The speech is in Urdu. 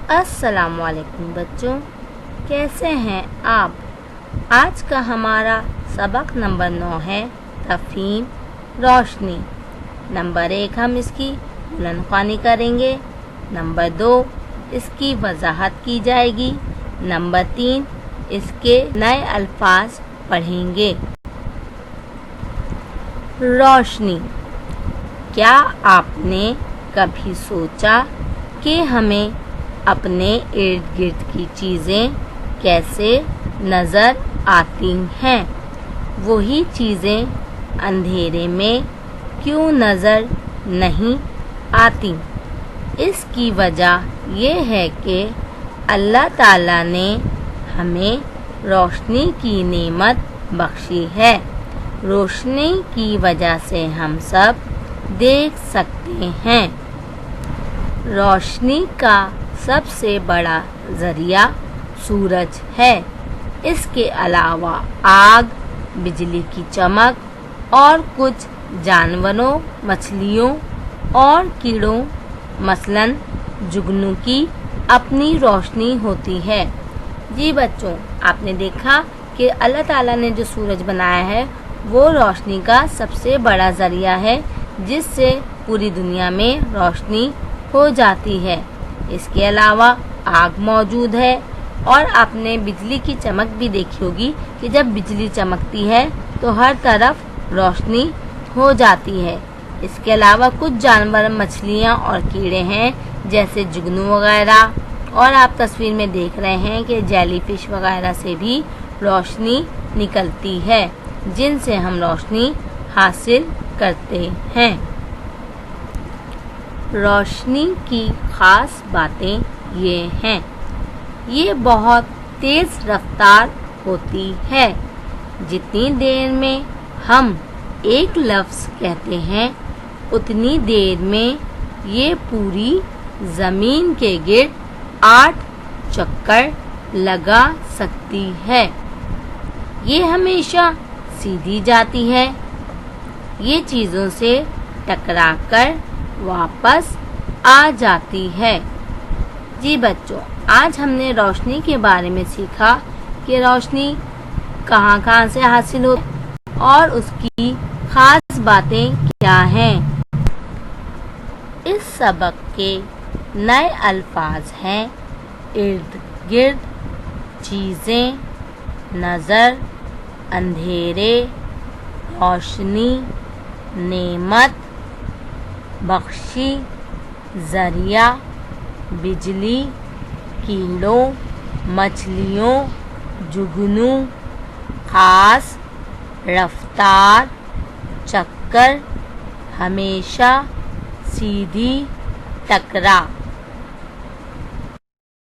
السلام علیکم بچوں، کیسے ہیں آپ؟ آج کا ہمارا سبق نمبر 9 ہے تفہیم روشنی۔ نمبر 1 ہم اس کی بلند خوانی کریں گے، نمبر 2 اس کی وضاحت کی جائے گی، نمبر 3 اس کے نئے الفاظ پڑھیں گے۔ روشنی۔ کیا آپ نے کبھی سوچا کہ ہمیں اپنے ارد گرد کی چیزیں کیسے نظر آتی ہیں؟ وہی چیزیں اندھیرے میں کیوں نظر نہیں آتی؟ اس کی وجہ یہ ہے کہ اللہ تعالیٰ نے ہمیں روشنی کی نعمت بخشی ہے۔ روشنی کی وجہ سے ہم سب دیکھ سکتے ہیں۔ روشنی کا سب سے بڑا ذریعہ سورج ہے۔ اس کے علاوہ آگ، بجلی کی چمک اور کچھ جانوروں، مچھلیوں اور کیڑوں مثلاً جگنو کی اپنی روشنی ہوتی ہے۔ جی بچوں، آپ نے دیکھا کہ اللہ تعالیٰ نے جو سورج بنایا ہے وہ روشنی کا سب سے بڑا ذریعہ ہے، جس سے پوری دنیا میں روشنی ہو جاتی ہے۔ اس کے علاوہ آگ موجود ہے اور آپ نے بجلی کی چمک بھی دیکھی ہوگی کہ جب بجلی چمکتی ہے تو ہر طرف روشنی ہو جاتی ہے۔ اس کے علاوہ کچھ جانور، مچھلیاں اور کیڑے ہیں جیسے جگنو وغیرہ، اور آپ تصویر میں دیکھ رہے ہیں کہ جیلی فش وغیرہ سے بھی روشنی نکلتی ہے، جن سے ہم روشنی حاصل کرتے ہیں۔ روشنی کی خاص باتیں یہ ہیں، یہ بہت تیز رفتار ہوتی ہے۔ جتنی دیر میں ہم ایک لفظ کہتے ہیں اتنی دیر میں یہ پوری زمین کے گرد 8 چکر لگا سکتی ہے۔ یہ ہمیشہ سیدھی جاتی ہے، یہ چیزوں سے ٹکرا کر واپس آ جاتی ہے۔ جی بچوں، آج ہم نے روشنی کے بارے میں سیکھا کہ روشنی کہاں کہاں سے حاصل ہوتی ہے اور اس کی خاص باتیں کیا ہیں۔ اس سبق کے نئے الفاظ ہیں ارد گرد، چیزیں، نظر، اندھیرے، روشنی، نعمت، بخشی، ذریعہ، بجلی، کیڑوں، مچھلیوں، جگنو، خاص، رفتار، چکر، ہمیشہ، سیدھی، ٹکرا۔